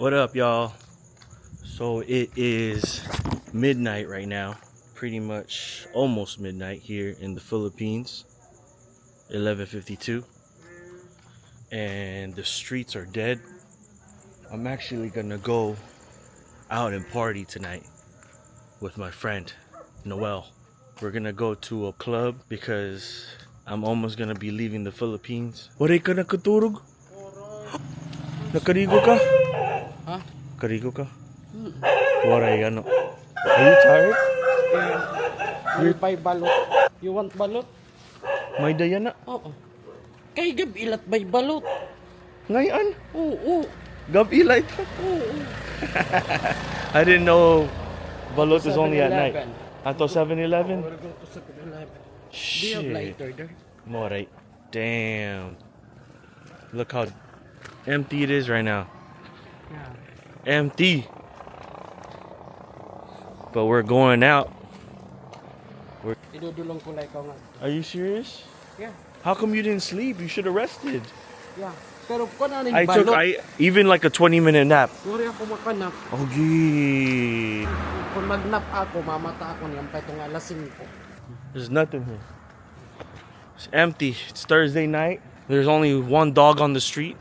What up, y'all? So it is midnight right now, pretty much almost midnight here in the Philippines, 11:52, and the streets are dead. I'm actually gonna go out and party tonight with my friend Noelle. We're gonna go to a club because I'm almost gonna be leaving the Philippines. Waray ka nakaturog? Nakarigo ka? Huh? Karigo ka? Waray ano? Are you tired? You'll buy balot. You want balot? May daya na. Oo. Kay gab ilat bay balot. Ngayon? Oo. Gabi light. Oo. I didn't know Balut is only at 7-Eleven. night. Ato 7-Eleven? We're going to 7-Eleven. Do you have Shit. lighter there? Alright. Damn. Look how empty it is right now. Yeah. Empty. But we're going out. Idudulong ko like nga. Are you serious? Yeah. How come you didn't sleep? You should have rested. Yeah. Pero kung ano I balot. took even like a 20-minute nap. Wari ako makanap. Okay. Kung magnap ako, mamata ako niyang pa itong alas 5. There's nothing here. It's empty. It's Thursday night. There's only one dog on the street.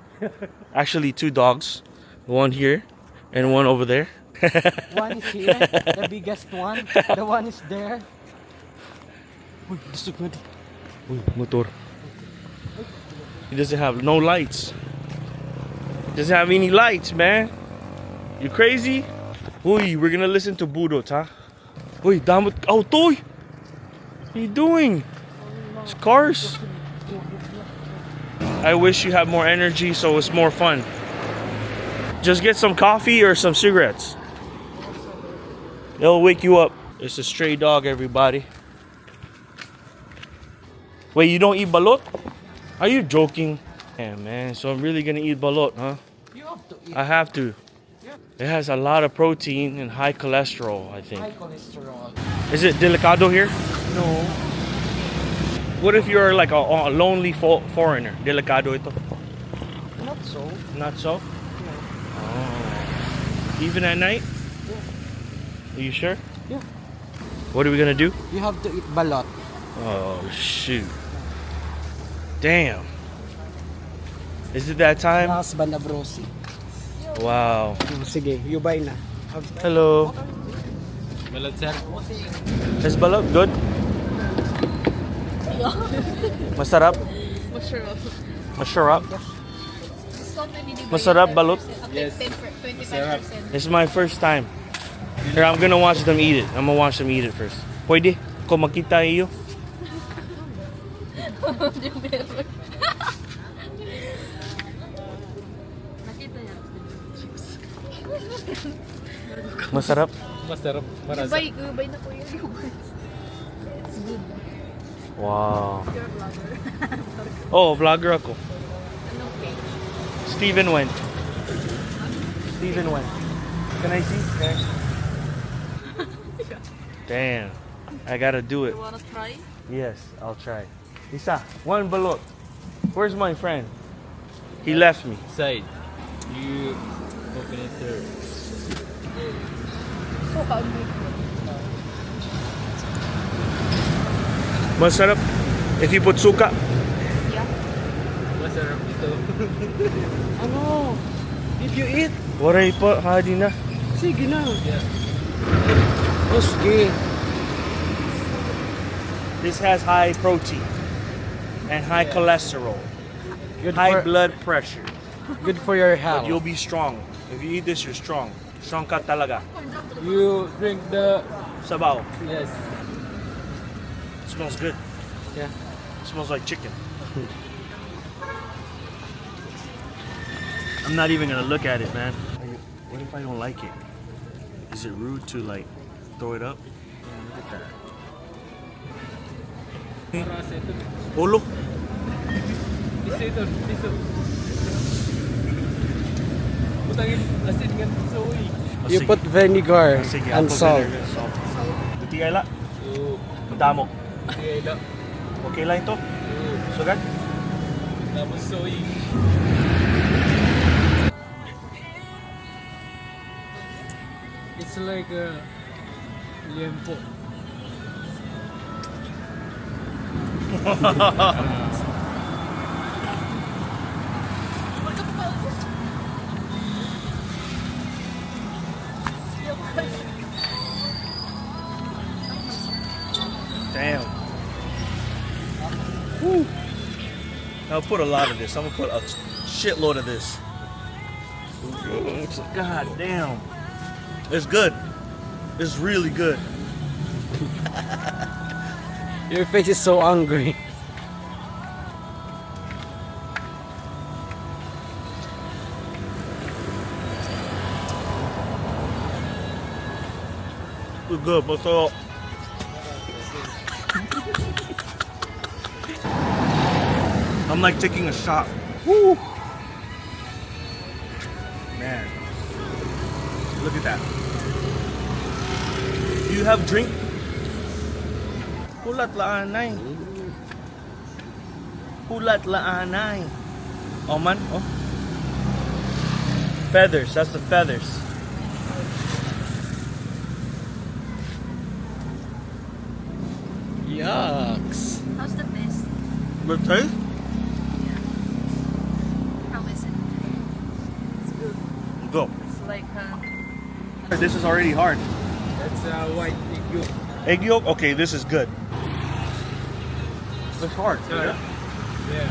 Actually, two dogs. One here and one over there. One is here, the biggest one. The one is there. Uy, dusog na di. Uy, motor. He doesn't have no lights. He doesn't have any lights, man. You crazy? Uy, we're gonna listen to Budot, huh? Uy, damot. Oh, toy! What are you doing? It's cars. I wish you had more energy so it's more fun. Just get some coffee or some cigarettes. It'll wake you up. It's a stray dog, everybody. Wait, you don't eat balot? Are you joking? Yeah, man. So I'm really gonna eat balot, huh? You have to eat. I have to. It has a lot of protein and high cholesterol, I think. High cholesterol. Is it delicado here? No. What if you're like a lonely foreigner? Delicado ito? Not so. Not so? No. Oh. Even at night? Yeah. Are you sure? Yeah. What are we gonna do? You have to eat balot. Oh, shoot. Damn. Is it that time? Husband of Rosie. Wow. Oh, sige, you buy na. Hello. Balot, sir. Is balot good? Masarap? Masarap? Masarap balot? Yes. 25%. It's my first time. Here, I'm gonna watch them eat it. I'm gonna watch them eat it first. Pwede ko makita iyo? Masarap? Masarap. Gubay na po yun. It's good. Wow. You're a vlogger. Oh, vlogger ako. Anong page? Steven went. Steven went. Can I see? Okay. Damn. I gotta do it. You wanna try? Yes, I'll try. Isa, one balot. Where's my friend? He left me. Side. You open it there. So ugly. Masarap if you put suka. Yeah. Masarap ito. Ano? If you eat, Waray pa, hadi na. sige na. Yeah. Oh, sige. This has high protein and high cholesterol, Good high for, blood pressure. good for your But health. you'll be strong. If you eat this, you're strong. Strong ka talaga. You drink the... Sabaw. Yes. It smells good. Yeah. It smells like chicken. I'm not even gonna look at it, man. What if I don't like it? Is it rude to like throw it up? Yeah, look at that. Marasa ito. Olo. Piso ito. Piso. Putangin. Asin nga. So, uy. You put vinegar Sige, and I'll put salt. vinegar and salt. Duti ay la. So, Madamo. kaya ila. Okay lang ito? Sugat? Tapos soy. like liempo. Damn. Woo. I'll put a lot of this. I'm gonna put a shitload of this. God damn. It's good. It's really good. Your face is so hungry. It's good, but so I'm like taking a shot. Woo. Man. Look at that. Do you have drink? Hulat laanay. Hulat laanay. Oh man, oh. Feathers, that's the feathers. Yucks. How's the best? Good taste? How is it? It's good. Go. It's like This is already hard. That's white egg yolk. Egg yolk? Okay, this is good. It's hard. Yeah. Yeah.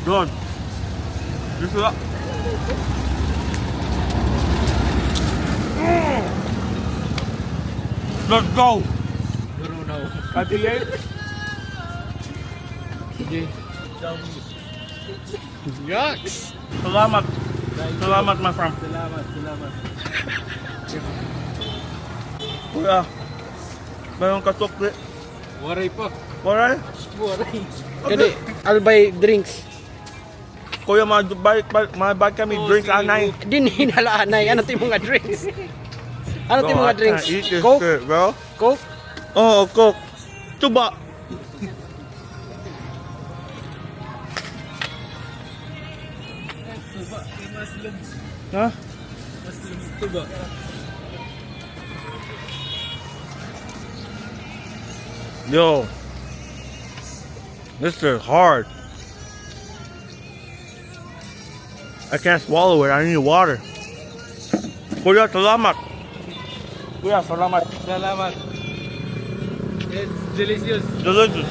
Good. This is up. Let's go. No. IPA? Okay. Yucks. Salamat. Salamat, my friend. Salamat. Kuya, mayroon ka sukli. Waray pa. Waray? Waray. Jadi, I'll buy drinks. Kuya, mabay kami drink anay. Din hinalaan ano ti mga drinks? Ano ti mga drinks? Eat this Coke? shit, bro. Coke? Oh, Coke. Tuba. Tuba. Muslims. Huh? Muslims tuba. Yo. This is hard. I can't swallow it. I need water. Kuya, salamat. Kuya, salamat. Salamat. It's delicious. Delicious.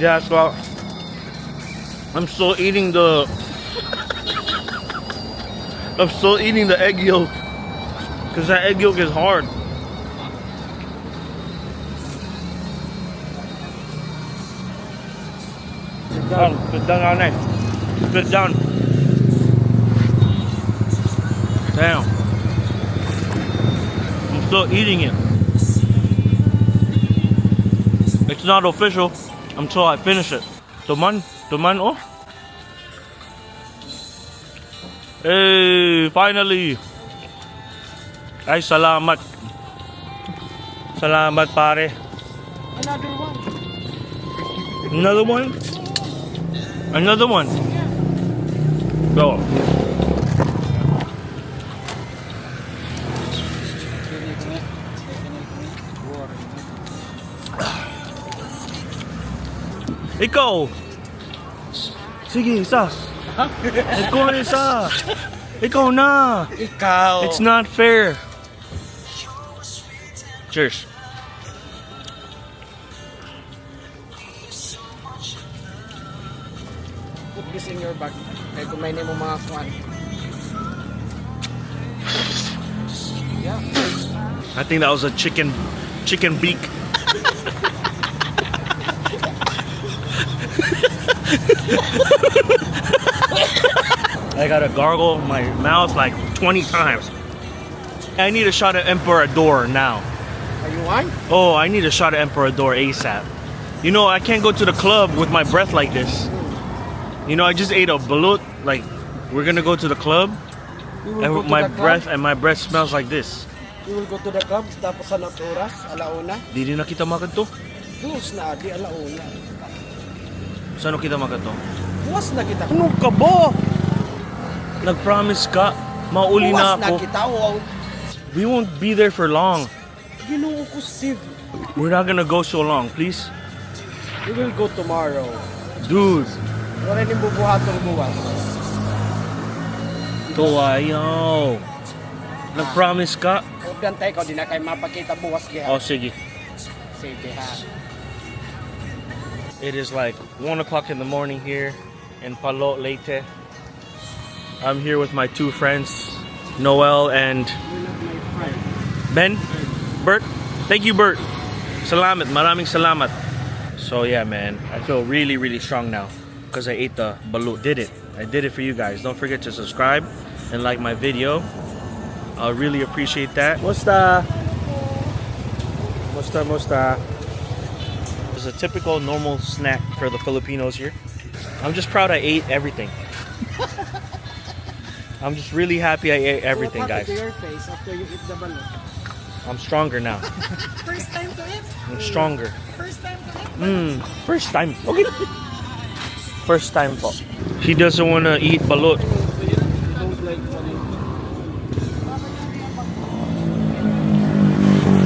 Yeah, so I'm still eating the egg yolk because that egg yolk is hard. Sit down, Ane. Sit down. Damn. I'm still eating it. It's not official until I finish it. Tuman, oh. Hey, finally. Ay, salamat. Salamat, pare. Another one. Another one? Another one. Go. Ikaw. Sige, isa. Ikaw na isa. Ikaw na. Ikaw. It's not fair. Cheers. Put this in your bag. Kaya kumainin mo mga kwan. Yeah. I think that was a chicken beak. I gotta gargle my mouth like 20 times. I need a shot of Emperador now. Are you one? Oh, I need a shot of Emperador ASAP. You know, I can't go to the club with my breath like this. You know, I just ate a balut. Like, we're gonna go to the club. You will And go to my the breath club? and my breath smells like this. You will go to the club, tapos sa oras, alauna. Di rin na kita makanto. Buwas na, di alauna. Saan kita makanto? Buwas na kita. Ano ka ba? Nag-promise ka, mauli na Buwas na ako. kita, wow. We won't be there for long. Ginoo ko, Steve. We're not gonna go so long, please. We will go tomorrow. Dude, Wala rin bubuhatong buwas. to ayaw. Nag-promise ka. O bantay ko, di na kayo mapakita buwas kaya. Oh, sige. Sige ha. It is like 1 o'clock in the morning here in Palo Leyte. I'm here with my two friends, Noelle and You're not my friend. Ben. Bert. Thank you, Bert. Salamat. Maraming salamat. So yeah, man, I feel really, really strong now because I ate the balut. I did it for you guys. Don't forget to subscribe and like my video. I'll really appreciate that. Musta? Musta, musta. It's a typical normal snack for the Filipinos here. I'm just proud I ate everything. I'm just really happy I ate everything, What guys. happened to your face after you eat the balut? I'm stronger now. First time to it. I'm stronger. First time to it. First time. Okay. First time po. He doesn't want to eat balut. Don't like balut.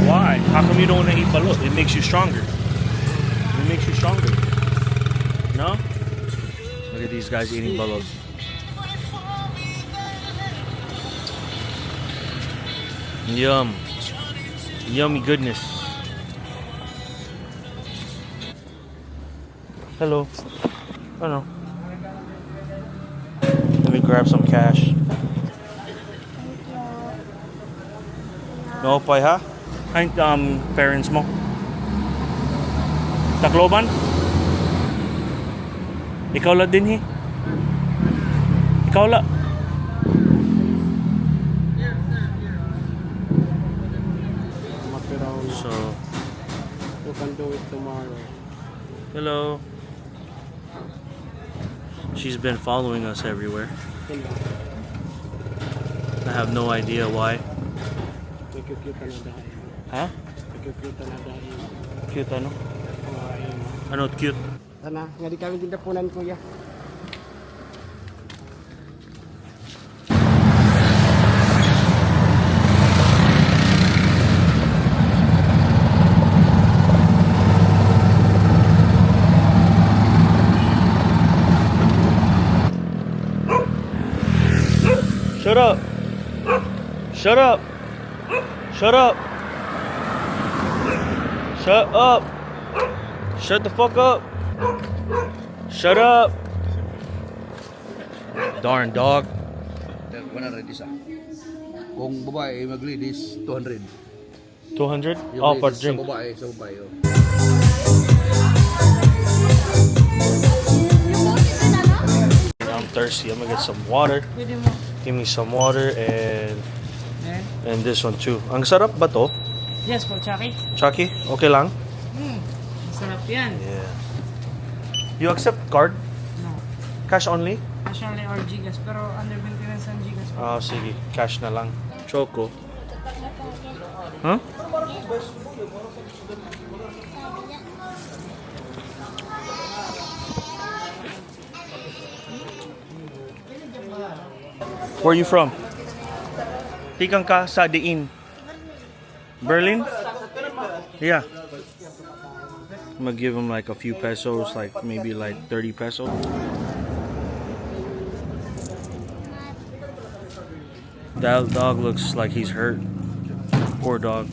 Why? How come you don't want to eat balut? It makes you stronger. It makes you stronger. No? Look at these guys eating balut. Yum. Yummy goodness. Hello. Oh no. Let me grab some cash. No pay ha? Ay, parents mo. Tacloban? Ikaw la din he? Ikaw la? So, You can do it tomorrow. hello. She's been following us everywhere. I have no idea why. Nagkikita na dahil. Huh? Nagkikita na dahil. Cute ano? Kumain. Ano cute? Sana, nga di kami tindapunan, kuya. Shut up! Shut up! Shut up! Shut up! Shut the fuck up! Shut up! Darn dog. 100 isa. Kung babae mag-lead is 200. 200? Yung Oh, lead per is drink. Sa babae. Oh. I'm thirsty. I'm gonna get some water. Pwede mo. Give me some water and this one too. Ang sarap ba to? Yes po, Chucky. Chucky? Okay lang? Masarap yan. Yeah. You accept card? No. Cash only? Nationally or Gigas, pero under maintenance ang Gigas po. Ah, sige. Cash na lang. Choco. Huh? Where are you from? Tikang ka sa diin. Berlin? Yeah. I'm gonna give him like a few pesos, like maybe like 30 pesos. That dog looks like he's hurt. Poor dog.